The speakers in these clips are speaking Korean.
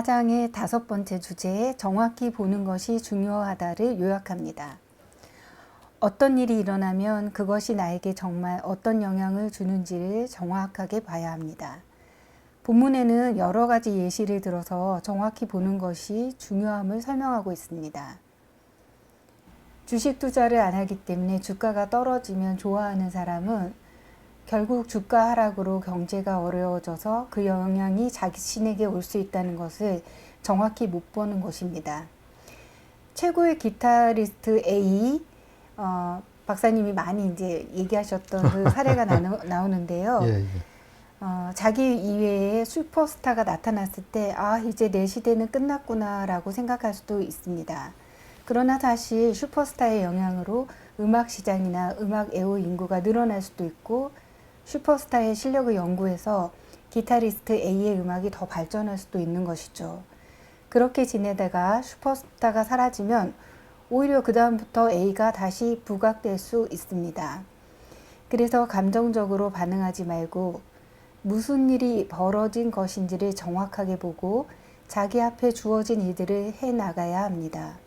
4장의 5번째 주제에 정확히 보는 것이 중요하다를 요약합니다. 어떤 일이 일어나면 그것이 나에게 정말 어떤 영향을 주는지를 정확하게 봐야 합니다. 본문에는 여러 가지 예시를 들어서 정확히 보는 것이 중요함을 설명하고 있습니다. 주식 투자를 안 하기 때문에 주가가 떨어지면 좋아하는 사람은 결국 주가 하락으로 경제가 어려워져서 그 영향이 자신에게 올 수 있다는 것을 정확히 못 보는 것입니다. 최고의 기타리스트 A, 박사님이 많이 이제 얘기하셨던 그 사례가 나오는데요. 예, 예. 자기 이외에 슈퍼스타가 나타났을 때, 아, 이제 내 시대는 끝났구나라고 생각할 수도 있습니다. 그러나 사실 슈퍼스타의 영향으로 음악 시장이나 음악 애호 인구가 늘어날 수도 있고, 슈퍼스타의 실력을 연구해서 기타리스트 A의 음악이 더 발전할 수도 있는 것이죠. 그렇게 지내다가 슈퍼스타가 사라지면 오히려 그 다음부터 A가 다시 부각될 수 있습니다. 그래서 감정적으로 반응하지 말고 무슨 일이 벌어진 것인지를 정확하게 보고 자기 앞에 주어진 일들을 해나가야 합니다.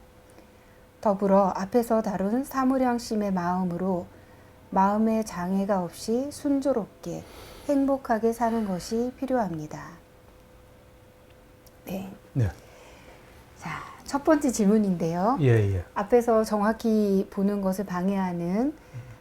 더불어 앞에서 다룬 사무량심의 마음으로 마음의 장애가 없이 순조롭게 행복하게 사는 것이 필요합니다. 네. 네. 자, 첫 번째 질문인데요. 예, 예. 앞에서 정확히 보는 것을 방해하는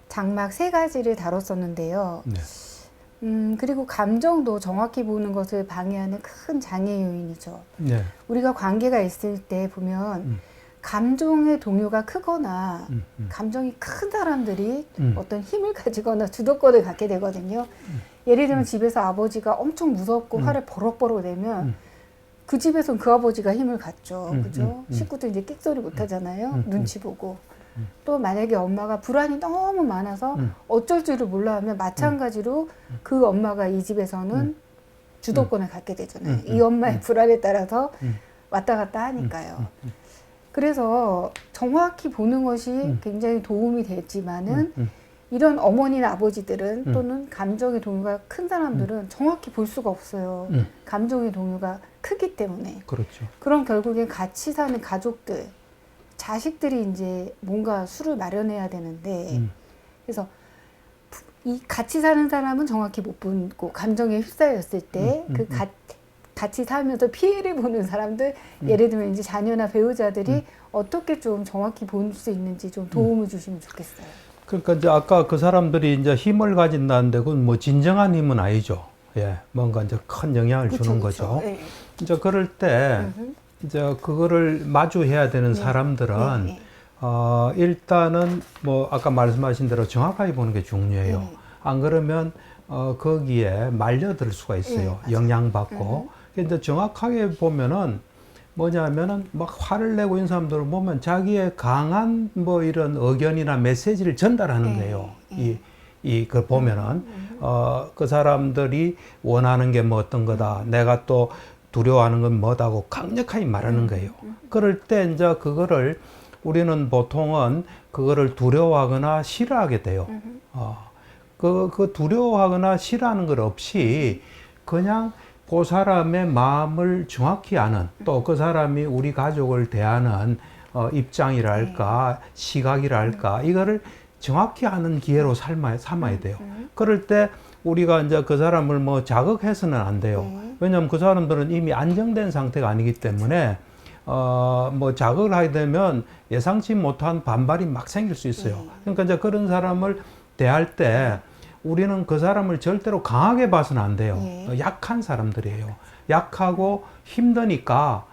장막 3가지를 다뤘었는데요. 네. 그리고 감정도 정확히 보는 것을 방해하는 큰 장애 요인이죠. 네. 우리가 관계가 있을 때 보면 감정의 동요가 크거나 감정이 큰 사람들이 어떤 힘을 가지거나 주도권을 갖게 되거든요. 예를 들면 집에서 아버지가 엄청 무섭고 화를 버럭버럭 내면 그 집에서는 그 아버지가 힘을 갖죠. 그죠? 식구들 이제 끽소리 못 하잖아요. 눈치 보고. 또 만약에 엄마가 불안이 너무 많아서 어쩔 줄을 몰라 하면 마찬가지로 그 엄마가 이 집에서는 주도권을 갖게 되잖아요. 이 엄마의 불안에 따라서 왔다 갔다 하니까요. 그래서 정확히 보는 것이 굉장히 도움이 되지만은 이런 어머니나 아버지들은 또는 감정의 동요가 큰 사람들은 정확히 볼 수가 없어요. 감정의 동요가 크기 때문에. 그렇죠. 그럼 결국엔 같이 사는 가족들, 자식들이 이제 뭔가 수를 마련해야 되는데 그래서 이 같이 사는 사람은 정확히 못 보고 감정에 휩싸였을 때 그 같이 살면서 피해를 보는 사람들, 예를 들면 이제 자녀나 배우자들이 어떻게 좀 정확히 볼 수 있는지 좀 도움을 주시면 좋겠어요. 그러니까 이제 아까 그 사람들이 이제 힘을 가진다는데 그건 뭐 진정한 힘은 아니죠. 예, 뭔가 이제 큰 영향을 주는 거죠. 네. 이제 그럴 때 이제 그거를 마주해야 되는 네. 사람들은 네. 일단은 뭐 아까 말씀하신 대로 정확하게 보는 게 중요해요. 네. 안 그러면 거기에 말려들 수가 있어요. 네, 영향받고. 근데 정확하게 보면은 뭐냐면은 막 화를 내고 있는 사람들을 보면 자기의 강한 뭐 이런 의견이나 메시지를 전달하는 거예요. 그 보면은 그 사람들이 원하는 게 뭐 어떤 거다. 내가 또 두려워하는 건 뭐다고 강력하게 말하는 거예요. 그럴 때 이제 그거를 우리는 보통은 그거를 두려워하거나 싫어하게 돼요. 그 두려워하거나 싫어하는 것 없이 그냥 그 사람의 마음을 정확히 아는, 또 그 사람이 우리 가족을 대하는 입장이랄까 시각이랄까 이거를 정확히 아는 기회로 삼아야 돼요. 그럴 때 우리가 이제 그 사람을 뭐 자극해서는 안 돼요. 왜냐하면 그 사람들은 이미 안정된 상태가 아니기 때문에 뭐 자극을 하게 되면 예상치 못한 반발이 막 생길 수 있어요. 그러니까 이제 그런 사람을 대할 때 우리는 그 사람을 절대로 강하게 봐서는 안 돼요. 약한 사람들이에요. 약하고 힘드니까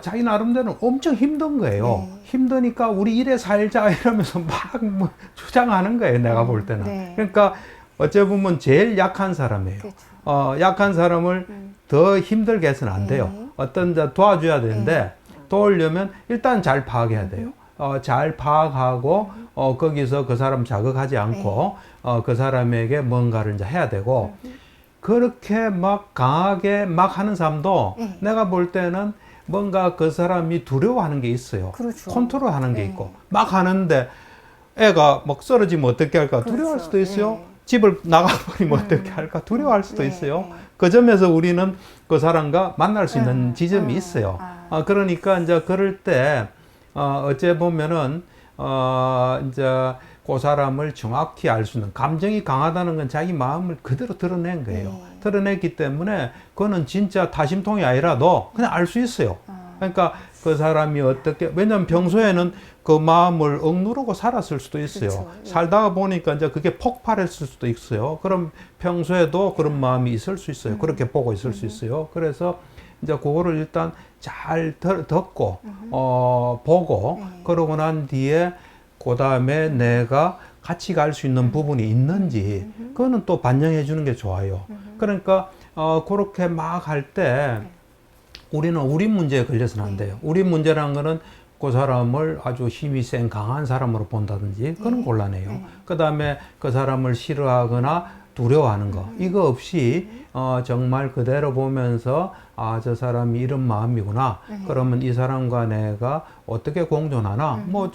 자기 나름대로 엄청 힘든 거예요. 힘드니까 우리 이래 살자 이러면서 막 뭐 주장하는 거예요. 내가 볼 때는. 그러니까 어째 보면 제일 약한 사람이에요. 그렇죠. 약한 사람을 더 힘들게 해서는 안 돼요. 어떤 데 도와줘야 되는데 도우려면 일단 잘 파악해야 돼요. 잘 파악하고 거기서 그 사람 자극하지 않고 그 사람에게 뭔가를 이제 해야 되고 그렇게 막 강하게 막 하는 사람도 내가 볼 때는 뭔가 그 사람이 두려워하는 게 있어요. 그렇죠. 컨트롤하는 게 있고 막 하는데 애가 막 쓰러지면 어떻게 할까 두려워할 수도 있어요. 집을 나가버리면 어떻게 할까 두려워할 수도 네, 있어요. 네. 그 점에서 우리는 그 사람과 만날 수 있는 지점이 있어요. 그러니까 이제 그럴 때 어째 보면은 이제 그 사람을 정확히 알 수 있는 감정이 강하다는 건 자기 마음을 그대로 드러낸 거예요. 네. 드러냈기 때문에 그거는 진짜 다심통이 아니라도 그냥 알 수 있어요. 그러니까 그 사람이 어떻게 왜냐면 평소에는 그 마음을 억누르고 살았을 수도 있어요. 그렇죠. 예. 살다가 보니까 이제 그게 폭발했을 수도 있어요. 그럼 평소에도 그런 마음이 있을 수 있어요. 그렇게 보고 있을 수 있어요. 그래서 이제 그거를 일단 잘 듣고 보고 네. 그러고 난 뒤에 그 다음에 내가 같이 갈 수 있는 부분이 있는지 그거는 또 반영해 주는 게 좋아요. 그러니까 그렇게 막 할 때 우리는 우리 문제에 걸려서는 안 돼요. 우리 문제라는 거는 그 사람을 아주 힘이 센 강한 사람으로 본다든지 그건 곤란해요. 그 다음에 그 사람을 싫어하거나 두려워하는 거 이거 없이 정말 그대로 보면서 저 사람이 이런 마음이구나. 그러면 이 사람과 내가 어떻게 공존하나 뭐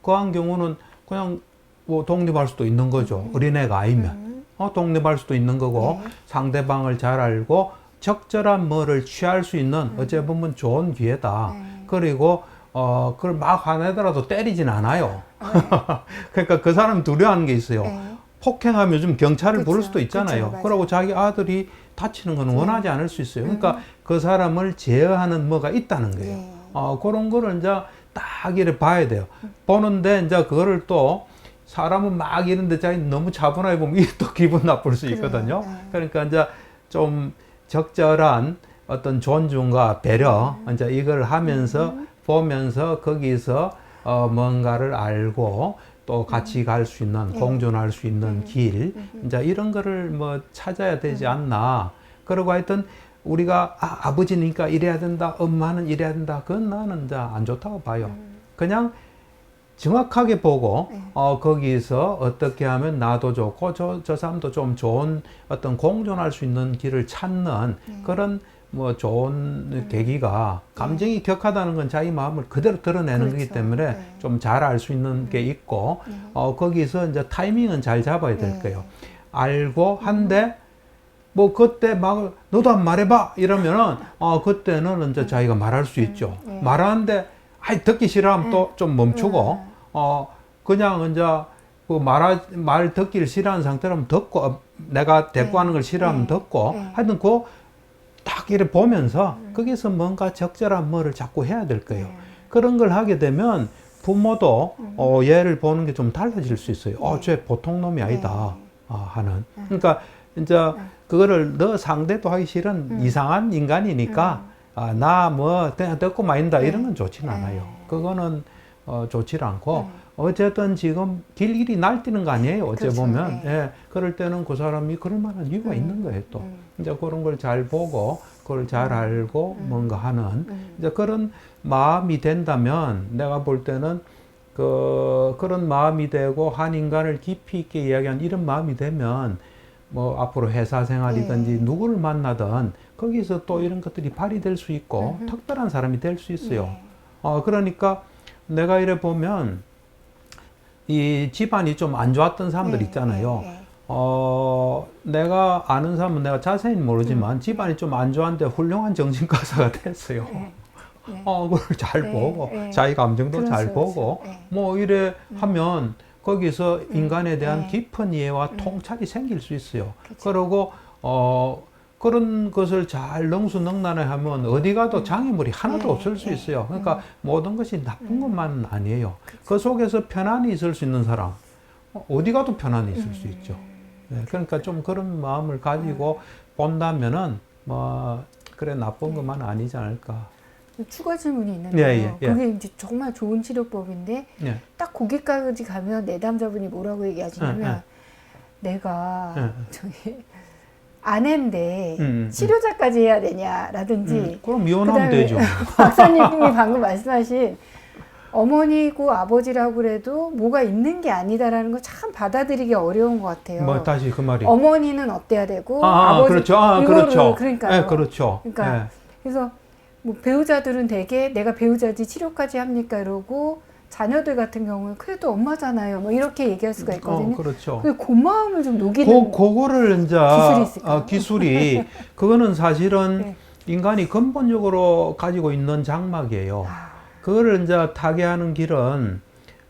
그한 경우는 그냥 뭐 독립할 수도 있는 거죠. 어린애가 아니면 독립할 수도 있는 거고 상대방을 잘 알고 적절한 뭐를 취할 수 있는 어째 보면 좋은 기회다. 그리고 그걸 막 화내더라도 때리진 않아요. 그러니까 그 사람 두려워하는 게 있어요. 폭행하면 요즘 경찰을 그쵸, 부를 수도 있잖아요. 그쵸, 그러고 자기 아들이 다치는 건 원하지 않을 수 있어요. 그러니까 그 사람을 제어하는 뭐가 있다는 거예요. 그런 거를 이제 딱 이렇게 봐야 돼요. 보는데 이제 그거를 또 사람은 막 이런데 자기 너무 차분하게 보면 이게 또 기분 나쁠 수 있거든요. 그러니까 이제 좀 적절한 어떤 존중과 배려 이제 이걸 하면서 보면서 거기서 뭔가를 알고 또 같이 갈 수 있는 공존할 수 있는 길 이제 이런 거를 뭐 찾아야 되지 않나. 그리고 하여튼 우리가 아버지니까 이래야 된다, 엄마는 이래야 된다. 그건 나는 이제 안 좋다고 봐요. 그냥 정확하게 보고 거기서 어떻게 하면 나도 좋고 저 사람도 좀 좋은 어떤 공존할 수 있는 길을 찾는 그런 뭐 좋은 계기가 감정이 격하다는 건 자기 마음을 그대로 드러내는 거기 때문에 좀 잘 알 수 있는 게 있고 거기서 이제 타이밍은 잘 잡아야 될 거예요. 알고 한데 뭐 그때 막 너도 안 말해봐 이러면은 그때는 이제 자기가 말할 수 있죠. 말하는데 듣기 싫어하면 또 좀 멈추고 그냥 이제 그 말 듣기를 싫어하는 상태라면 듣고 내가 대꾸하는 걸 싫어하면 듣고 하여튼 딱 이렇게 보면서 거기서 뭔가 적절한 뭐를 자꾸 해야 될 거예요. 그런 걸 하게 되면 부모도 얘를 보는 게 좀 달라질 수 있어요. 쟤 보통 놈이 아니다 하는. 그러니까 이제 그거를 너 상대도 하기 싫은 이상한 인간이니까 나 뭐 그냥 듣고 말인다 이런 건 좋지는 않아요. 그거는 좋지 않고 어쨌든 지금 길길이 날뛰는 거 아니에요. 어째 그렇죠. 보면 그럴 때는 그 사람이 그럴 만한 이유가 있는 거예요. 또 이제 그런 걸 잘 보고 그걸 잘 알고 뭔가 하는 이제 그런 마음이 된다면 내가 볼 때는 그런 마음이 되고 한 인간을 깊이 있게 이야기한 이런 마음이 되면 뭐 앞으로 회사 생활이든지 누구를 만나든 거기서 또 이런 것들이 발휘될 수 있고 특별한 사람이 될 수 있어요. 그러니까 내가 이래 보면 이 집안이 좀 안 좋았던 사람들 있잖아요. 내가 아는 사람은 내가 자세히는 모르지만 집안이 좀 안 좋았는데 훌륭한 정신과사가 됐어요. 그걸 잘 보고 자기 감정도 잘 보고 뭐 이래 하면 거기서 인간에 대한 깊은 이해와 통찰이 생길 수 있어요. 그리고 그런 것을 잘 능수능란에 하면 어디 가도 장애물이 하나도 없을 수 있어요. 그러니까 모든 것이 나쁜 것만은 아니에요. 그 속에서 편안히 있을 수 있는 사람 어디 가도 편안히 있을 수 있죠. 그러니까 좀 그런 마음을 가지고 본다면은 뭐 그래 나쁜 것만 아니지 않을까. 추가 질문이 있는데요. 예. 그게 이제 정말 좋은 치료법인데 딱 거기까지 가면 내담자분이 뭐라고 얘기하시냐면 내가 저기 아내인데 치료자까지 해야 되냐라든지 그럼 이혼하면 되죠. 박사님이 방금 말씀하신 어머니고 아버지라고 그래도 뭐가 있는 게 아니다라는 거 참 받아들이기 어려운 것 같아요. 뭐 다시 그 말이. 어머니는 어때야 되고 아버지 그렇죠. 그렇죠. 그러니까요. 그렇죠. 그러니까 그래서 뭐 배우자들은 되게 내가 배우자지 치료까지 합니까 이러고 자녀들 같은 경우는 그래도 엄마잖아요. 뭐 이렇게 얘기할 수가 있거든요. 그렇죠. 그 마음을 좀 녹이는 그거를 이제 기술이 있을까요? 기술이 그거는 사실은 네. 인간이 근본적으로 가지고 있는 장막이에요. 그거를 이제 타개하는 길은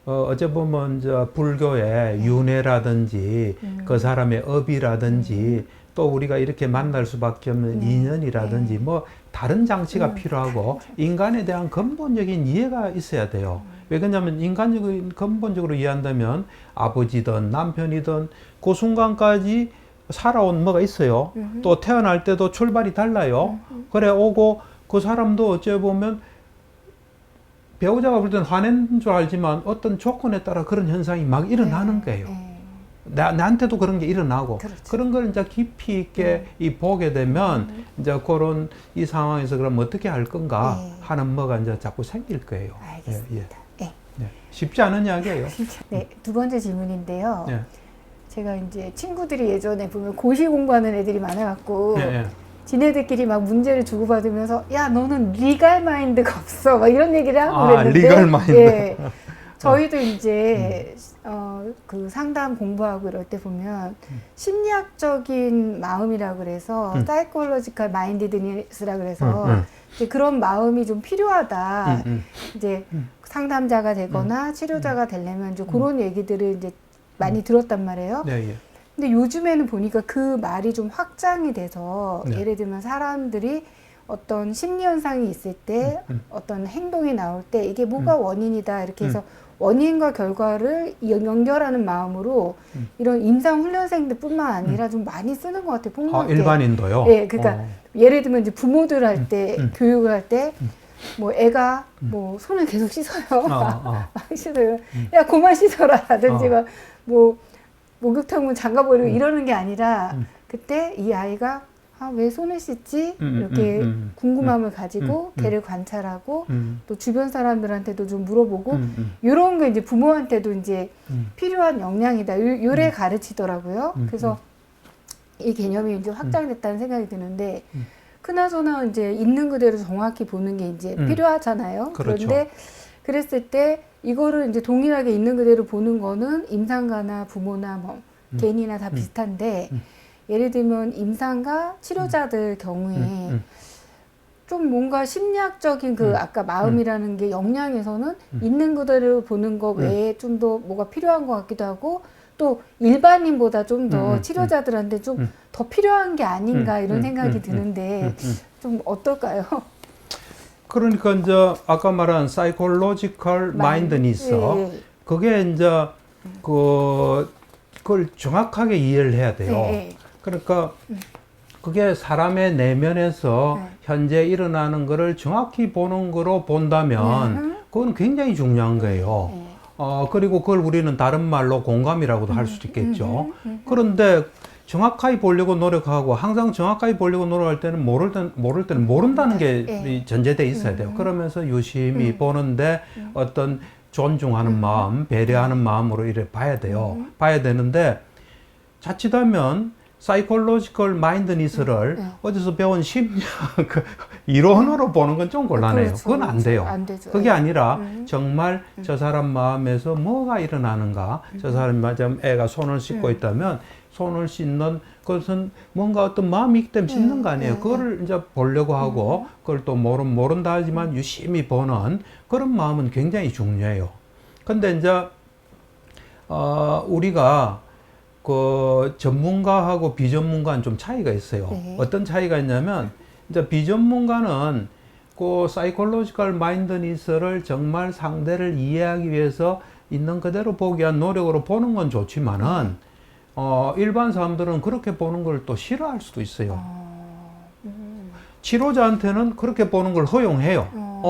어째 보면 이제 불교의 윤회라든지 그 사람의 업이라든지 또 우리가 이렇게 만날 수밖에 없는 인연이라든지 뭐 다른 장치가 필요하고 인간에 대한 근본적인 이해가 있어야 돼요. 왜 그러냐면 인간적인 근본적으로 이해한다면 아버지든 남편이든 그 순간까지 살아온 뭐가 있어요. 또 태어날 때도 출발이 달라요. 그래 오고 그 사람도 어째 보면 배우자가 볼 때는 화낸 줄 알지만 어떤 조건에 따라 그런 현상이 막 일어나는 거예요. 나한테도 그런 게 일어나고 그렇죠. 그런 걸 이제 깊이 있게 이 보게 되면 이제 그런 이 상황에서 그럼 어떻게 할 건가 하는 뭐가 이제 자꾸 생길 거예요. 알겠습니다. 네. 쉽지 않은 이야기예요. 네, 두 번째 질문인데요. 네. 제가 이제 친구들이 예전에 보면 고시 공부하는 애들이 많아갖고 네. 지네들끼리 막 문제를 주고받으면서 야 너는 리갈 마인드가 없어 막 이런 얘기를 하고 그랬는데 리갈 마인드. 예, 저희도 이제 그 상담 공부하고 이럴 때 보면 심리학적인 마음이라 그래서 사이콜로지컬 마인디드니스라 그래서 이제 그런 마음이 좀 필요하다. 이제 상담자가 되거나 치료자가 되려면 이제 그런 얘기들을 이제 많이 들었단 말이에요. 네. 근데 요즘에는 보니까 그 말이 좀 확장이 돼서 네. 예를 들면 사람들이 어떤 심리 현상이 있을 때 어떤 행동이 나올 때 이게 뭐가 원인이다 이렇게 해서 원인과 결과를 연결하는 마음으로 이런 임상 훈련생들 뿐만 아니라 좀 많이 쓰는 것 같아요. 폭넓게. 일반인도요? 네, 그러니까 예를 들면 이제 부모들 할 때 교육을 할 때 뭐 애가 뭐 손을 계속 씻어요. 막 씻어요. 야 그만 씻어라라든지 뭐 목욕탕문 잠가버리고 이러는 게 아니라 그때 이 아이가 왜 손을 씻지? 이렇게 궁금함을 가지고 걔를 관찰하고 또 주변 사람들한테도 좀 물어보고 이런 게 이제 부모한테도 이제 필요한 역량이다. 요래 가르치더라고요. 그래서 이 개념이 이제 확장됐다는 생각이 드는데 그나저나 이제 있는 그대로 정확히 보는 게 이제 필요하잖아요. 그렇죠. 그런데 그랬을 때 이거를 이제 동일하게 있는 그대로 보는 거는 임상가나 부모나 뭐 개인이나 다 비슷한데 예를 들면 임상가 치료자들 경우에 좀 뭔가 심리학적인 그 아까 마음이라는 게 역량에서는 있는 그대로 보는 거 외에 좀 더 뭐가 필요한 것 같기도 하고 또 일반인보다 좀 더 치료자들한테 좀 더 필요한 게 아닌가 이런 생각이 드는데 좀 어떨까요? 그러니까 이제 아까 말한 사이콜로지컬 마인드니스 그게 이제 그걸 정확하게 이해를 해야 돼요. 그러니까 그게 사람의 내면에서 현재 일어나는 거를 정확히 보는 거로 본다면 그건 굉장히 중요한 거예요. 그리고 그걸 우리는 다른 말로 공감이라고도 할 수도 있겠죠. 그런데 정확하게 보려고 노력하고 항상 정확하게 보려고 노력할 때는 모를 때는 모른다는 게 전제돼 있어야 돼요. 그러면서 유심히 보는데 어떤 존중하는 마음, 배려하는 마음으로 이렇게 봐야 돼요. 봐야 되는데 자칫하면 사이콜로지컬 마인드니스를 어디서 배운 심리학 이론으로 보는 건 좀 곤란해요. 그렇죠, 그건 안 돼요. 안 되죠. 그게 아니라 정말 저 사람 마음에서 뭐가 일어나는가, 저 사람이 맞으면 애가 손을 씻고 있다면 손을 씻는 것은 뭔가 어떤 마음이 있기 때문에 씻는 거 아니에요. 그거를 이제 보려고 하고 그걸 또 모른다 하지만 유심히 보는 그런 마음은 굉장히 중요해요. 근데 이제 우리가 그 전문가하고 비전문가는 좀 차이가 있어요. 어떤 차이가 있냐면 이제 비전문가는 그 사이콜로지컬 마인드니스를 정말 상대를 이해하기 위해서 있는 그대로 보기 위한 노력으로 보는 건 좋지만은 일반 사람들은 그렇게 보는 걸 또 싫어할 수도 있어요. 치료자한테는 그렇게 보는 걸 허용해요.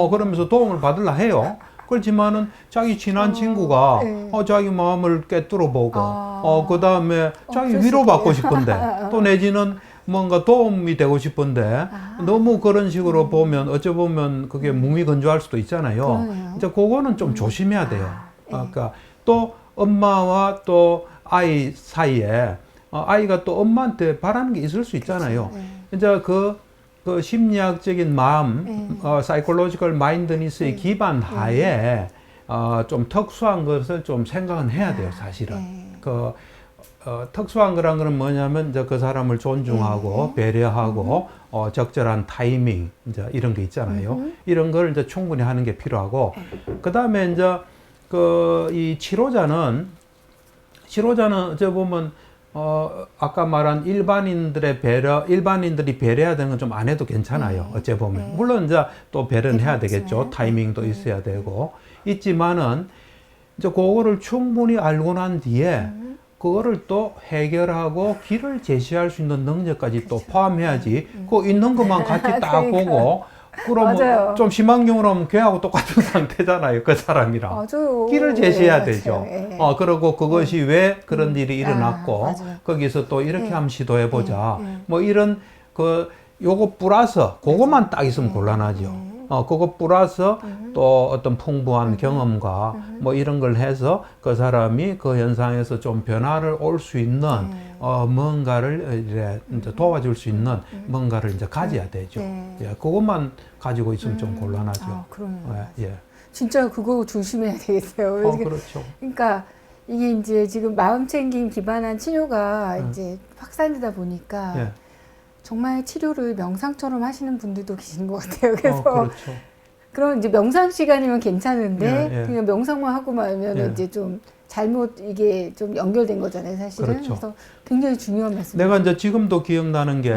그러면서 도움을 받으려 해요. 그렇지만은 자기 친한 친구가 자기 마음을 꿰뚫어 보고 그 다음에 자기 위로받고 싶은데 또 내지는 뭔가 도움이 되고 싶은데 너무 그런 식으로 보면 어찌 보면 그게 무미건조할 수도 있잖아요. 이제 그거는 좀 조심해야 돼요. 그러니까 또 엄마와 또 아이 사이에 아이가 또 엄마한테 바라는 게 있을 수 있잖아요. 이제 그 심리학적인 마음, 사이콜로지컬 마인드니스의 기반 하에 좀 특수한 것을 좀 생각은 해야 돼요, 사실은. 네. 특수한 거란 거는 뭐냐면 이제 그 사람을 존중하고 배려하고 적절한 타이밍 이제 이런 게 있잖아요. 이런 걸 이제 충분히 하는 게 필요하고 그다음에 이제 이 치료자는 어째 보면 아까 말한 일반인들이 배려해야 되는 건 좀 안 해도 괜찮아요. 어째 보면 물론 이제 또 배려는 해야 되겠죠. 타이밍도 있어야 되고 있지만은 이제 그거를 충분히 알고 난 뒤에 그거를 또 해결하고 길을 제시할 수 있는 능력까지 또 포함해야지. 그 있는 것만 같이 딱 보고 그럼 맞아요. 좀 심한 경우라면 걔하고 똑같은 상태잖아요. 그 사람이랑. 맞아요. 길을 제시해야 맞아요. 되죠. 예. 그리고 그것이 왜 그런 일이 일어났고 맞아요. 거기서 또 이렇게 한번 시도해보자. 예. 뭐 이런 요거 플러스 그것만 딱 있으면 곤란하죠. 그거 플러스 또 어떤 풍부한 경험과 뭐 이런 걸 해서 그 사람이 그 현상에서 좀 변화를 올 수 있는 뭔가를 이제 도와줄 수 있는 뭔가를 이제 가져야 되죠. 예, 그것만 가지고 있으면 좀 곤란하죠. 그러네요. 예. 진짜 그거 조심해야 되겠어요. 그렇죠. 그러니까 이게 이제 지금 마음챙김 기반한 치료가 이제 확산되다 보니까 예. 정말 치료를 명상처럼 하시는 분들도 계신 것 같아요. 그래서 그렇죠. 그런 이제 명상 시간이면 괜찮은데 예. 그냥 명상만 하고 말면 예. 이제 좀 잘못 이게 좀 연결된 거잖아요, 사실은. 그렇죠. 그래서 굉장히 중요한 말씀. 내가 이제 지금도 기억나는 게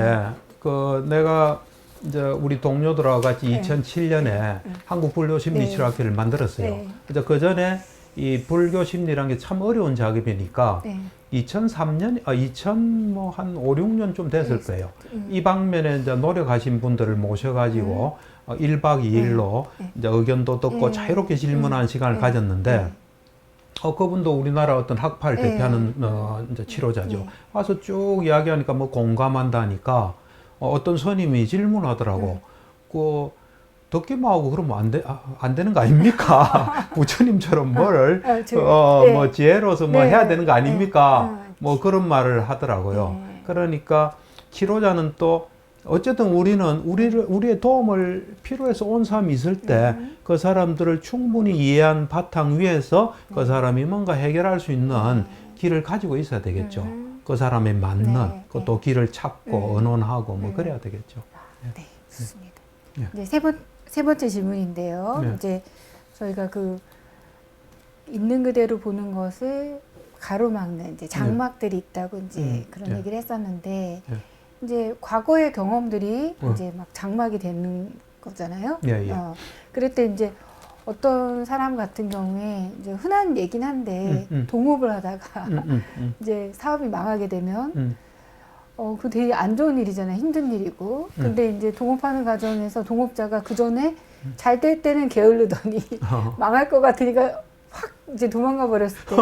내가 이제 우리 동료들하고 같이 네. 2007년에 한국 불교 심리 치료학회를 만들었어요. 네. 이제 그 전에 이 불교 심리라는 게 참 어려운 작업이니까 2003년, 2000한 5, 6년 좀 됐을 거예요. 이 방면에 이제 노력하신 분들을 모셔가지고 1박 2일로 이제 의견도 듣고 자유롭게 질문하는 시간을 가졌는데 그분도 우리나라 어떤 학파를 대표하는 이제 치료자죠. 와서 쭉 이야기하니까 뭐 공감한다니까 어떤 스님이 질문하더라고. 듣기만 하고 그러면 안 되는 거 아닙니까? 부처님처럼 뭐를 뭐 지혜로서 뭐 해야 되는 거 아닙니까? 뭐 그런 말을 하더라고요. 그러니까 치료자는 또 어쨌든 우리는 우리의 도움을 필요해서 온 사람이 있을 때 그 사람들을 충분히 이해한 바탕 위에서 그 사람이 뭔가 해결할 수 있는 길을 가지고 있어야 되겠죠. 그 사람에 맞는 또 길을 찾고 의논하고 뭐 그래야 되겠죠. 네, 좋습니다. 예. 이제 세 번째 질문인데요. 네. 이제 저희가 있는 그대로 보는 것을 가로막는 이제 장막들이 있다고 이제 그런 얘기를 했었는데 이제 과거의 경험들이 이제 막 장막이 되는 거잖아요. 그럴 때 이제 어떤 사람 같은 경우에 이제 흔한 얘긴 한데 동업을 하다가 이제 사업이 망하게 되면 그 되게 안 좋은 일이잖아요. 힘든 일이고. 근데 이제 동업하는 과정에서 동업자가 그 전에 잘 될 때는 게을르더니 망할 것 같으니까 확 이제 도망가 버렸을 때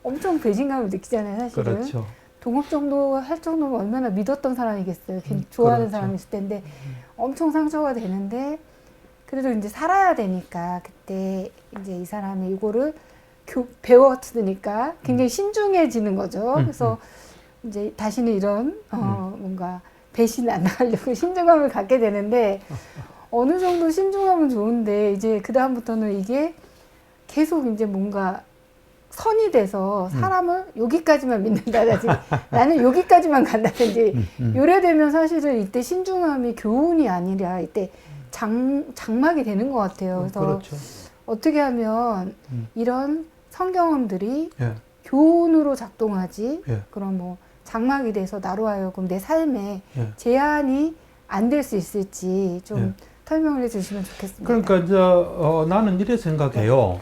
엄청 배신감을 느끼잖아요, 사실은. 그렇죠. 동업 정도 할 정도면 얼마나 믿었던 사람이겠어요. 좋아하는 그렇죠. 사람이 있을 텐데 엄청 상처가 되는데 그래도 이제 살아야 되니까 그때 이제 이 사람이 이거를 배웠으니까 굉장히 신중해지는 거죠. 그래서 이제 다시는 이런 뭔가 배신 안 하려고 신중함을 갖게 되는데 어느 정도 신중함은 좋은데 이제 그 다음부터는 이게 계속 이제 뭔가 선이 돼서 사람을 여기까지만 믿는다든지 나는 여기까지만 간다든지 요래 되면 사실은 이때 신중함이 교훈이 아니라 이때 장막이 되는 것 같아요. 그래서 그렇죠. 어떻게 하면 이런 성경험들이 예. 교훈으로 작동하지 예. 그럼 뭐 장막이 돼서 나로 하여금 내 삶에 예. 제한이 안 될 수 있을지 좀 설명을 해주시면 좋겠습니다. 그러니까 이제 나는 이래 생각해요.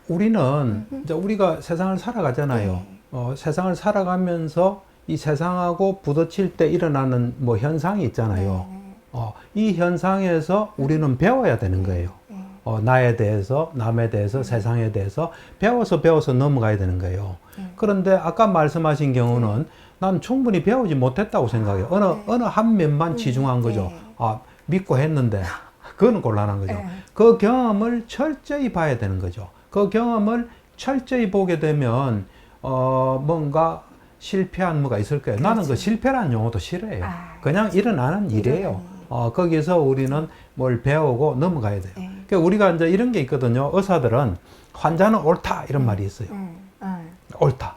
우리는 이제 우리가 세상을 살아가잖아요. 세상을 살아가면서 이 세상하고 부딪힐 때 일어나는 뭐 현상이 있잖아요. 이 현상에서 우리는 배워야 되는 거예요. 나에 대해서, 남에 대해서, 세상에 대해서 배워서 넘어가야 되는 거예요. 그런데 아까 말씀하신 경우는 난 충분히 배우지 못했다고 생각해요. 어느 한 면만 치중한 거죠. 믿고 했는데 그거는 곤란한 거죠. 그 경험을 철저히 봐야 되는 거죠. 그 경험을 철저히 보게 되면 뭔가 실패한 뭐가 있을 거예요. 나는 그 실패라는 용어도 싫어해요. 그냥 일어나는 일이에요. 거기서 우리는 뭘 배우고 넘어가야 돼요. 그러니까 우리가 이제 이런 게 있거든요. 의사들은 환자는 옳다 이런 말이 있어요. 옳다.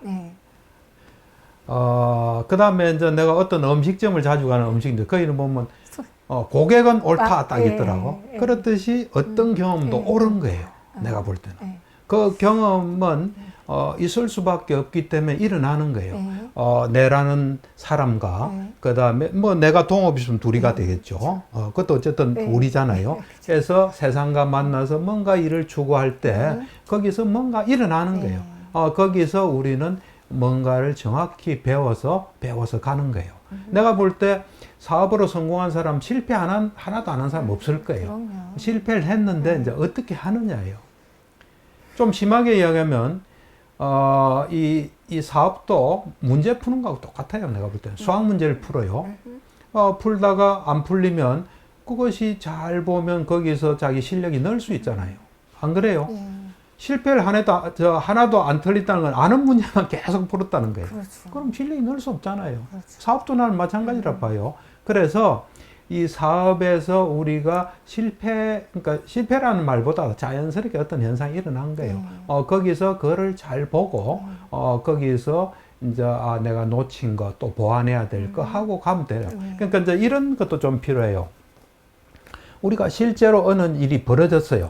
그 다음에 이제 내가 어떤 음식점을 자주 가는 음식인데 거기는 보면 고객은 옳다 딱 있더라고. 그렇듯이 어떤 경험도 옳은 거예요. 내가 볼 때는. 그 경험은 있을 수밖에 없기 때문에 일어나는 거예요. 내라는 사람과 그 다음에 뭐 내가 동업이 있으면 둘이가 되겠죠. 그것도 어쨌든 우리잖아요. 그래서 세상과 만나서 뭔가 일을 추구할 때 거기서 뭔가 일어나는 거예요. 거기서 우리는 뭔가를 정확히 배워서 가는 거예요. 내가 볼 때 사업으로 성공한 사람 실패 하나도 안 한 사람 없을 거예요. 그럼요. 실패를 했는데 이제 어떻게 하느냐예요. 좀 심하게 이야기하면 이 사업도 문제 푸는 거하고 똑같아요. 내가 볼 때는 수학 문제를 풀어요. 풀다가 안 풀리면 그것이 잘 보면 거기서 자기 실력이 늘 수 있잖아요. 안 그래요? 실패를 하나도 안 틀렸다는 건 아는 문제만 계속 풀었다는 거예요. 그렇죠. 그럼 실력이 늘 수 없잖아요. 그렇죠. 사업도 나는 마찬가지라 봐요. 그래서 이 사업에서 우리가 그러니까 실패라는 말보다 자연스럽게 어떤 현상이 일어난 거예요. 거기서 그거를 잘 보고, 거기서 이제, 내가 놓친 거 또 보완해야 될 거 하고 가면 돼요. 그러니까 이제 이런 것도 좀 필요해요. 우리가 실제로 어느 일이 벌어졌어요.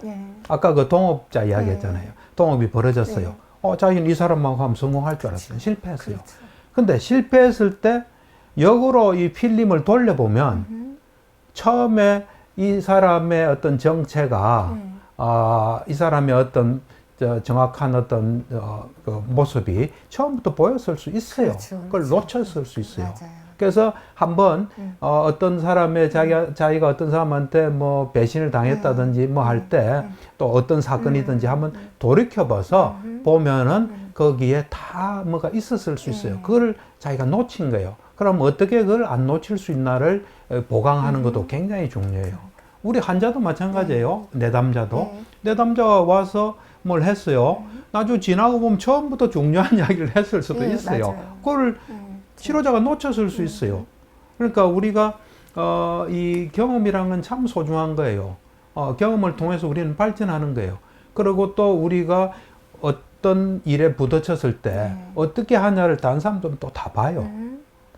아까 그 동업자 이야기 했잖아요. 동업이 벌어졌어요. 자기는 이 사람하고 하면 성공할 줄 알았어요. 실패했어요. 그렇죠. 근데 실패했을 때 역으로 이 필름을 돌려보면 처음에 이 사람의 어떤 정체가 이 사람의 어떤 정확한 어떤 그 모습이 처음부터 보였을 수 있어요. 그렇죠. 그걸 놓쳤을 수 있어요. 맞아요. 그래서 한번 어떤 사람의 자기가 어떤 사람한테 뭐 배신을 당했다든지 뭐 할 때 또 어떤 사건이든지 한번 돌이켜봐서 보면은 거기에 다 뭐가 있었을 수 있어요. 그걸 자기가 놓친 거예요. 그럼 어떻게 그걸 안 놓칠 수 있나를 보강하는 것도 굉장히 중요해요. 우리 환자도 마찬가지예요. 내담자도. 내담자가 와서 뭘 했어요. 나중에 지나고 보면 처음부터 중요한 이야기를 했을 수도 있어요. 맞아요. 그걸 치료자가 놓쳤을 수 있어요. 그러니까 우리가 이 경험이라는 건 참 소중한 거예요. 경험을 통해서 우리는 발전하는 거예요. 그리고 또 우리가 어떤 일에 부딪혔을 때 어떻게 하냐를 다른 사람들은 또 다 봐요.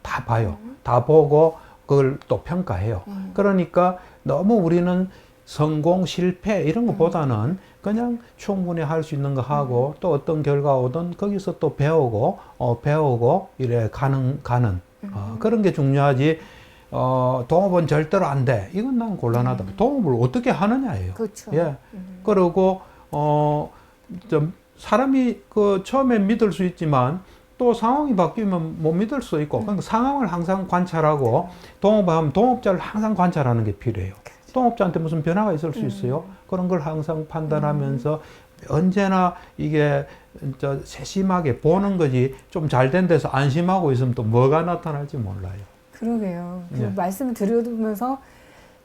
다 봐요. 다 보고 그걸 또 평가해요. 그러니까 너무 우리는 성공, 실패 이런 것보다는 그냥 충분히 할 수 있는 거 하고 또 어떤 결과 오든 거기서 또 배우고 이래 가는 그런 게 중요하지. 동업은 절대로 안 돼. 이건 난 곤란하다. 동업을 어떻게 하느냐예요. 그렇죠. 예. 그리고 좀 사람이 그 처음에 믿을 수 있지만 또 상황이 바뀌면 못 믿을 수 있고 그러니까 상황을 항상 관찰하고 동업하면 동업자를 항상 관찰하는 게 필요해요. 동업자한테 무슨 변화가 있을 수 있어요. 그런 걸 항상 판단하면서 언제나 이게 세심하게 보는 거지 좀 잘 된 데서 안심하고 있으면 또 뭐가 나타날지 몰라요. 그러게요. 그 네. 말씀을 들으면서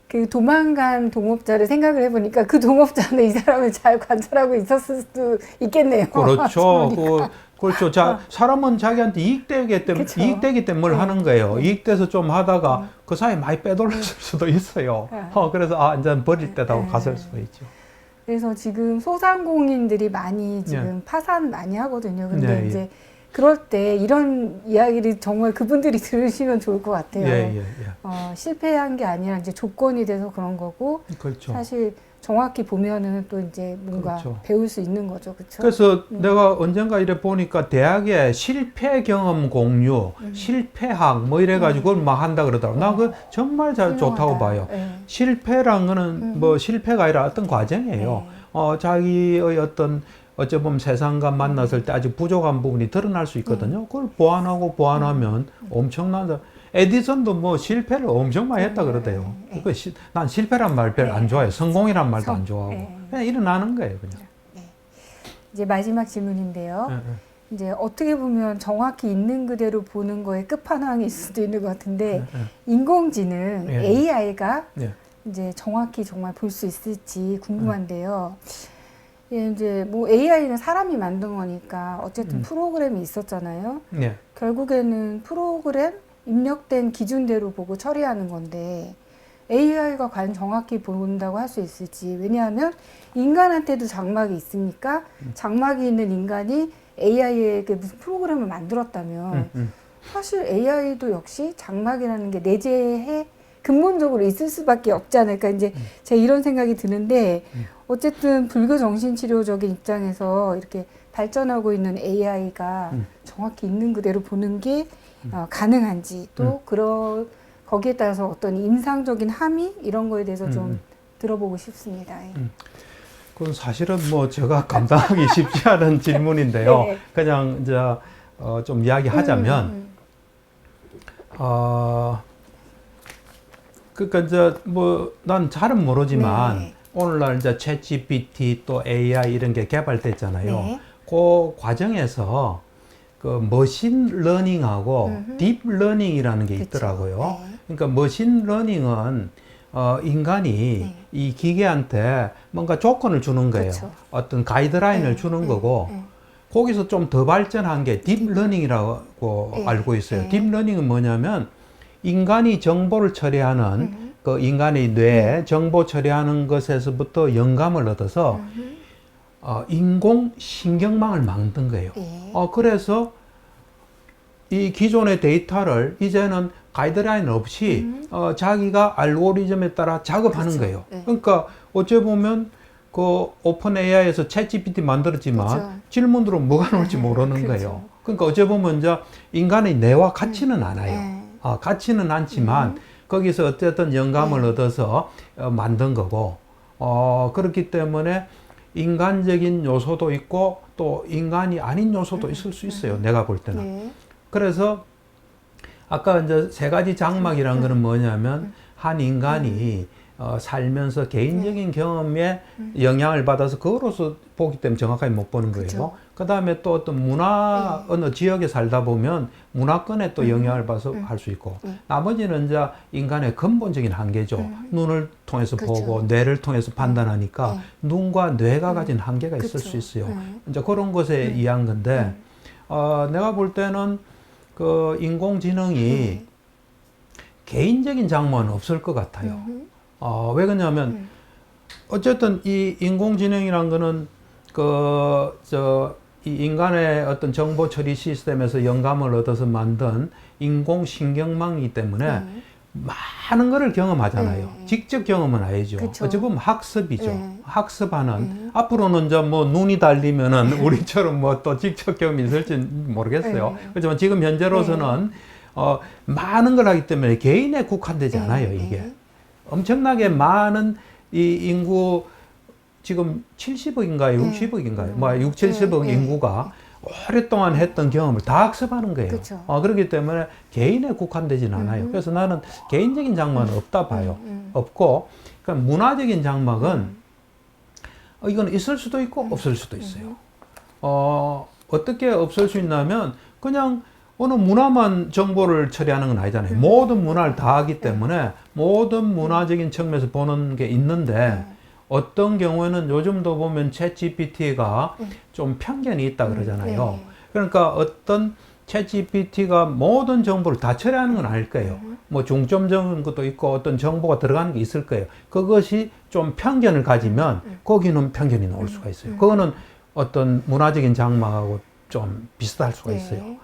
그 도망간 동업자를 생각을 해보니까 그 동업자는 이 사람을 잘 관찰하고 있었을 수도 있겠네요. 그렇죠. 그렇죠. 사람은 자기한테 이익되기 때문에, 그쵸. 이익되기 때문에 뭘 하는 거예요. 이익돼서 좀 하다가 그 사이에 많이 빼돌렸을 수도 있어요. 그래서, 이제 버릴 때다고 갔을 수도 있죠. 그래서 지금 소상공인들이 많이 지금 파산 많이 하거든요. 근데 네, 이제 그럴 때 이런 이야기를 정말 그분들이 들으시면 좋을 것 같아요. 실패한 게 아니라 이제 조건이 돼서 그런 거고. 그렇죠. 사실 정확히 보면은 또 이제 뭔가 그렇죠. 배울 수 있는 거죠. 그렇죠? 그래서 내가 언젠가 이래 보니까 대학에 실패 경험 공유, 실패학 뭐 이래가지고 그걸 막 한다 그러더라고. 나 그 정말 좋다고 봐요. 실패란 거는 뭐 실패가 아니라 어떤 과정이에요. 자기의 어찌 보면 세상과 만났을 때 아직 부족한 부분이 드러날 수 있거든요. 그걸 보완하면 엄청난, 에디슨도 뭐 실패를 엄청 많이 했다 그러대요. 난 실패란 말 별로 안 좋아해요. 성공이란 말도 안 좋아하고. 그냥 일어나는 거예요, 그냥. 이제 마지막 질문인데요. 이제 어떻게 보면 정확히 있는 그대로 보는 거의 끝판왕일 수도 있는 것 같은데, 인공지능, AI가 이제 정확히 정말 볼 수 있을지 궁금한데요. 이제 뭐 AI는 사람이 만든 거니까 어쨌든 프로그램이 있었잖아요. 결국에는 프로그램 입력된 기준대로 보고 처리하는 건데 AI가 과연 정확히 본다고 할 수 있을지. 왜냐하면 인간한테도 장막이 있으니까 장막이 있는 인간이 AI에게 무슨 프로그램을 만들었다면 사실 AI도 역시 장막이라는 게 내재해 근본적으로 있을 수밖에 없지 않을까. 이제 제가 이런 생각이 드는데 어쨌든 불교 정신치료적인 입장에서 이렇게 발전하고 있는 AI가 정확히 있는 그대로 보는 게 가능한지 또 거기에 따라서 어떤 임상적인 함의 이런 거에 대해서 좀 들어보고 싶습니다. 예. 그건 사실은 뭐 제가 감당하기 쉽지 않은 질문인데요. 네. 그냥 이제 좀 이야기하자면 그러니까 이제 뭐 난 잘은 모르지만 네. 오늘날 이제 챗GPT 또 AI 이런 게 개발됐잖아요. 네. 그 과정에서 그 머신 러닝하고 딥 러닝이라는 게 그쵸. 있더라고요. 네. 그러니까 머신 러닝은 인간이 네. 이 기계한테 뭔가 조건을 주는 거예요. 그쵸. 어떤 가이드라인을 네. 주는 네. 거고 네. 거기서 좀 더 발전한 게 딥러닝이라고 네. 알고 있어요. 네. 딥러닝은 뭐냐면 인간이 정보를 처리하는 그 인간의 뇌에 정보 처리하는 것에서부터 영감을 얻어서 인공 신경망을 만든 거예요. 네. 그래서 이 기존의 데이터를 이제는 가이드라인 없이 자기가 알고리즘에 따라 작업하는 그렇죠. 거예요. 네. 그러니까 어째 보면 그 오픈 AI에서 챗GPT 만들었지만 그렇죠. 질문으로 뭐가 나올지 모르는 그렇죠. 거예요. 그러니까 어째 보면 이제 인간의 뇌와 같지는 않아요. 네. 같지는 않지만 거기서 어쨌든 영감을 얻어서 만든 거고 그렇기 때문에 인간적인 요소도 있고 또 인간이 아닌 요소도 있을 수 있어요. 내가 볼 때는. 네. 그래서 아까 이제 세 가지 장막이라는 거는 뭐냐면 한 인간이 살면서 개인적인 경험에 영향을 받아서 그거로서 보기 때문에 정확하게 못 보는 거예요. 그쵸. 그 다음에 또 어떤 문화 어느 지역에 살다 보면 문화권에 또 영향을 받아서 할 수 있고 나머지는 이제 인간의 근본적인 한계죠. 눈을 통해서 그쵸. 보고 뇌를 통해서 판단하니까 눈과 뇌가 가진 한계가 있을 그쵸. 수 있어요. 이제 그런 것에 의한 건데 내가 볼 때는 그 인공지능이 개인적인 장막은 없을 것 같아요. 왜 그러냐면 어쨌든 이 인공지능이란 거는 이 인간의 어떤 정보 처리 시스템에서 영감을 얻어서 만든 인공신경망이기 때문에 많은 거를 경험하잖아요. 직접 경험은 아니죠. 그쵸. 어찌 보면 학습이죠. 학습하는 앞으로는 이제 뭐 눈이 달리면은 우리처럼 뭐 또 직접 경험이 있을지 모르겠어요. 그렇지만 지금 현재로서는 많은 걸 하기 때문에 개인에 국한되지 않아요. 이게 엄청나게 많은 이 인구 지금 70억인가요? 60억인가요? 뭐 6, 70억 인구가 오랫동안 했던 경험을 다 학습하는 거예요. 그쵸. 그렇기 때문에 개인에 국한되지는 않아요. 그래서 나는 개인적인 장막은 없다 봐요. 없고, 그러니까 문화적인 장막은 이건 있을 수도 있고 없을 수도 있어요. 어떻게 없을 수 있냐면 그냥 어느 문화만 정보를 처리하는 건 아니잖아요. 모든 문화를 다 하기 때문에 모든 문화적인 측면에서 보는 게 있는데 어떤 경우에는 요즘도 보면 챗GPT가 좀 편견이 있다 그러잖아요. 그러니까 어떤 챗GPT가 모든 정보를 다 처리하는 건 아닐 거예요. 뭐 중점적인 것도 있고 어떤 정보가 들어가는 게 있을 거예요. 그것이 좀 편견을 가지면 거기는 편견이 나올 수가 있어요. 그거는 어떤 문화적인 장막하고 좀 비슷할 수가 있어요.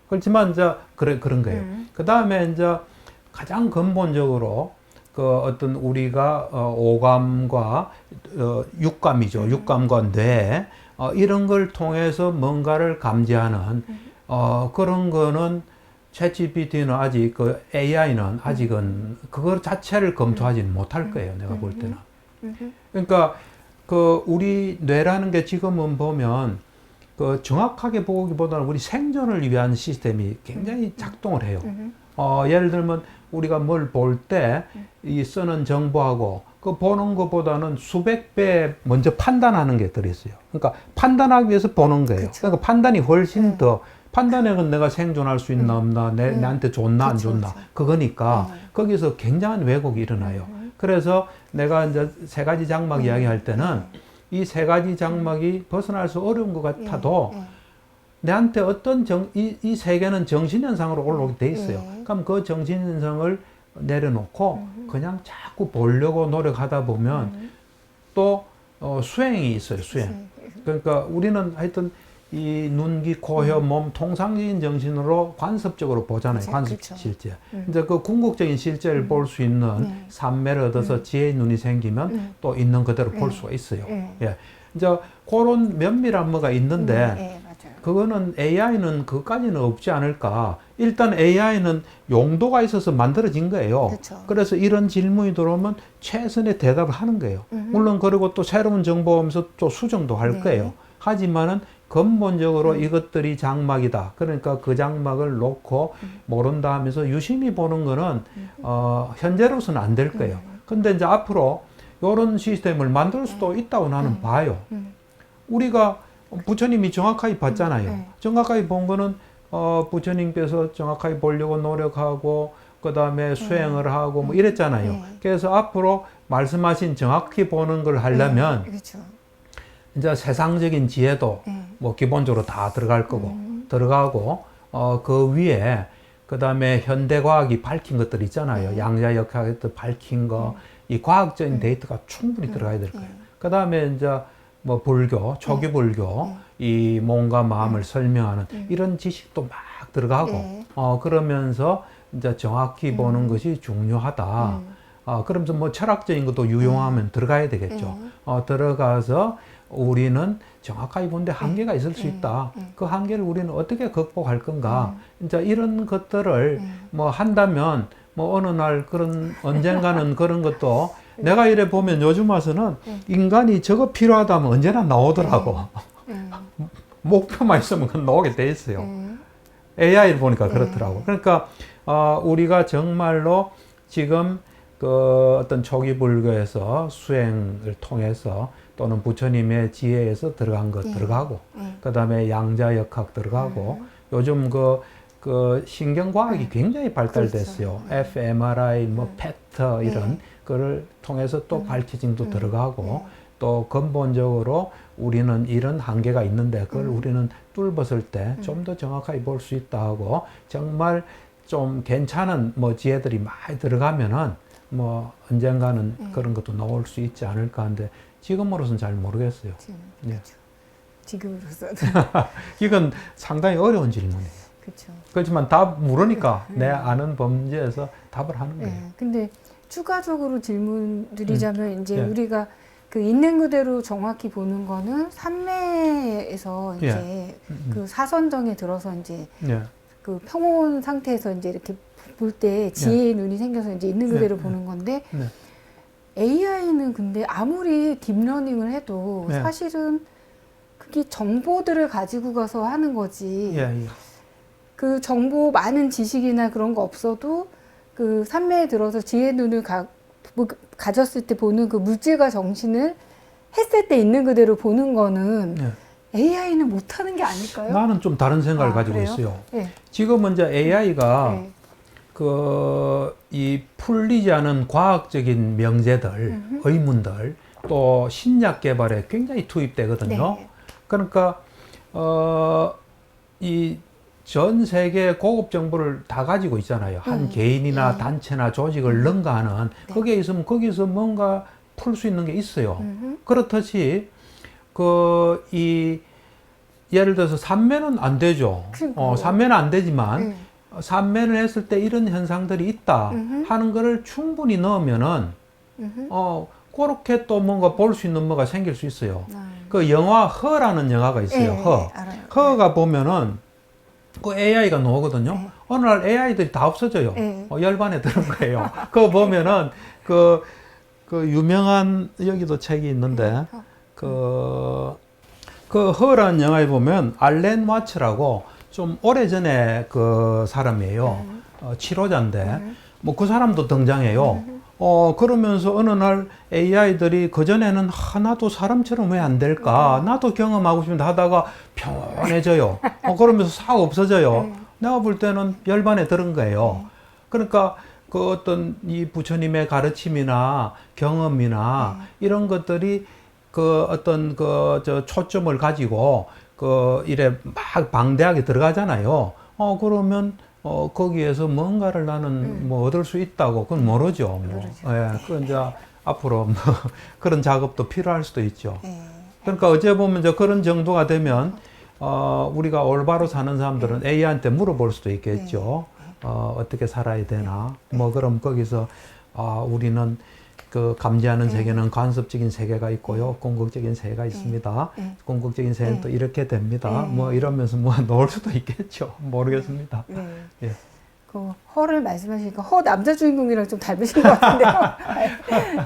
그렇지만 이제 그런 거예요. 그 다음에 이제 가장 근본적으로 그 어떤 우리가 오감과 육감이죠. 육감과 뇌 이런 걸 통해서 뭔가를 감지하는 그런 거는 챗GPT는 아직 그 AI는 아직은 그거 자체를 검토하지는 못할 거예요. 내가 볼 때는. 그러니까 그 우리 뇌라는 게 지금은 보면 그 정확하게 보기보다는 우리 생존을 위한 시스템이 굉장히 작동을 해요. 예를 들면 우리가 뭘 볼 때 이 쓰는 정보하고 그 보는 것보다는 수백 배 먼저 판단하는 게 들어있어요. 그러니까 판단하기 위해서 보는 거예요. 그쵸. 그러니까 판단이 훨씬 더 판단력은 내가 생존할 수 있나 없나 내한테 좋나 안 그쵸, 좋나 그쵸. 그거니까 거기서 굉장한 왜곡이 일어나요. 그래서 내가 이제 세 가지 장막 이야기할 때는 이 세 가지 장막이 벗어날 수 어려운 것 같아도 내한테 어떤 이 세계는 정신현상으로 올라오게 돼 있어요. 그럼 그 정신현상을 내려놓고 그냥 자꾸 보려고 노력하다 보면 또 수행이 있어요. 수행. 그러니까 우리는 하여튼 이 눈, 귀, 코, 혀, 몸 통상적인 정신으로 관습적으로 보잖아요. 그쵸, 관습 그쵸. 실제. 이제 그 궁극적인 실제를 볼 수 있는 네. 삼매를 얻어서 지혜의 눈이 생기면 또 있는 그대로 볼 수가 있어요. 네. 예. 이제 그런 면밀한 뭐가 있는데 네, 맞아요. 그거는 AI는 그까지는 없지 않을까. 일단 AI는 용도가 있어서 만들어진 거예요. 그쵸. 그래서 이런 질문이 들어오면 최선의 대답을 하는 거예요. 물론 그리고 또 새로운 정보 오면서 또 수정도 할 네. 거예요. 하지만은 근본적으로 이것들이 장막이다. 그러니까 그 장막을 놓고 모른다 하면서 유심히 보는 거는 현재로서는 안 될 거예요. 근데 이제 앞으로 이런 시스템을 만들 수도 있다고 나는 봐요. 우리가 부처님이 정확하게 봤잖아요. 정확하게 본 거는 부처님께서 정확하게 보려고 노력하고 그 다음에 수행을 하고 뭐 이랬잖아요. 그래서 앞으로 말씀하신 정확히 보는 걸 하려면 그렇죠. 이제 세상적인 지혜도 뭐 기본적으로 다 들어갈 거고 들어가고 그 위에 그 다음에 현대과학이 밝힌 것들 있잖아요. 양자역학에서 밝힌 거 이 과학적인 데이터가 충분히 들어가야 될 거예요. 그 다음에 이제 뭐 불교, 초기 불교 이 몸과 마음을 설명하는 이런 지식도 막 들어가고 그러면서 이제 정확히 보는 것이 중요하다. 그러면서 뭐 철학적인 것도 유용하면 들어가야 되겠죠. 들어가서 우리는 정확하게 보는데 한계가 있을 수 있다. 그 한계를 우리는 어떻게 극복할 건가. 이제 이런 것들을 뭐 한다면 뭐 어느 날 그런 언젠가는 그런 것도 내가 이래 보면 요즘 와서는 인간이 저거 필요하다면 언제나 나오더라고. 목표만 있으면 그건 나오게 돼 있어요. AI를 보니까 그렇더라고. 그러니까 우리가 정말로 지금 그 어떤 초기 불교에서 수행을 통해서 또는 부처님의 지혜에서 들어간 것 들어가고 그 다음에 양자역학 들어가고 요즘 그 신경과학이 굉장히 발달됐어요. 그렇죠. fMRI, 뭐 PET 이런 거를 통해서 또 밝혀짐도 들어가고 또 근본적으로 우리는 이런 한계가 있는데 그걸 우리는 뚫었을 때 좀 더 정확하게 볼 수 있다 하고 정말 좀 괜찮은 뭐 지혜들이 많이 들어가면은 뭐 언젠가는 그런 것도 나올 수 있지 않을까 하는데 지금으로서는 잘 모르겠어요. 예. 지금으로서는. 이건 상당히 어려운 질문이에요. 그렇죠. 그렇지만 답 물으니까 내 아는 범죄에서 답을 하는 거예요. 근데 추가적으로 질문 드리자면 이제 예. 우리가 그 있는 그대로 정확히 보는 거는 삼매에서 이제 그 사선정에 들어서 이제 예. 그 평온 상태에서 이제 이렇게 볼 때 지혜의 눈이 생겨서 이제 있는 그대로 보는 건데 AI는 근데 아무리 딥러닝을 해도 사실은 그게 정보들을 가지고 가서 하는 거지. 그 정보 많은 지식이나 그런 거 없어도 그 삼매에 들어서 지혜의 눈을 가졌을 때 보는 그 물질과 정신을 했을 때 있는 그대로 보는 거는 AI는 못하는 게 아닐까요? 나는 좀 다른 생각을 가지고 그래요? 있어요. 네. 지금은 이제 AI가 이 풀리지 않은 과학적인 명제들, 의문들, 또 신약 개발에 굉장히 투입되거든요. 네. 그러니까 이 전 세계 고급 정보를 다 가지고 있잖아요. 한 개인이나 단체나 조직을 능가하는 거기에 있으면 거기서 뭔가 풀 수 있는 게 있어요. 그렇듯이 예를 들어서 삼매는 안 되죠. 삼매는 안 되지만 삼매를 했을 때 이런 현상들이 있다 하는 거를 충분히 넣으면은 그렇게 또 뭔가 볼 수 있는 뭐가 생길 수 있어요. 그 영화 허라는 영화가 있어요. 허. 알아요. 허가 보면은 그 AI가 나오거든요. 어느 날 AI들이 다 없어져요. 열반에 드는 거예요. 그거 보면은 그 유명한 여기도 책이 있는데 그 허라는 영화에 보면 알렌 와츠라고 좀 오래전에 그 사람이에요. 치료자인데 뭐 그 사람도 등장해요. 그러면서 어느 날 AI들이 그전에는 나도 사람처럼 왜 안 될까? 나도 경험하고 싶은데 하다가 평온해져요. 그러면서 싹 없어져요. 내가 볼 때는 열반에 들은 거예요. 그러니까 그 어떤 이 부처님의 가르침이나 경험이나 이런 것들이 그 어떤 저 초점을 가지고 이래 막 방대하게 들어가잖아요. 그러면 거기에서 뭔가를 나는 뭐 얻을 수 있다고 그건 모르죠. 뭐. 모르죠. 예, 그 이제 앞으로 뭐 그런 작업도 필요할 수도 있죠. 네. 그러니까 어째 보면 이제 그런 정도가 되면 우리가 올바로 사는 사람들은 AI한테 물어볼 수도 있겠죠. 어떻게 살아야 되나. 뭐 그럼 거기서 우리는 그 감지하는 세계는 간섭적인 세계가 있고요. 궁극적인 세계가 있습니다. 궁극적인 세계는 또 이렇게 됩니다. 뭐 이러면서 뭐 놓을 수도 있겠죠. 모르겠습니다. 네. 예. 그 허를 말씀하시니까 허 남자 주인공이랑 좀 닮으신 것 같은데요.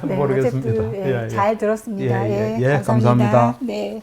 네, 모르겠습니다. 어쨌든, 예, 예, 예. 잘 들었습니다. 예, 예, 예, 예, 감사합니다. 네.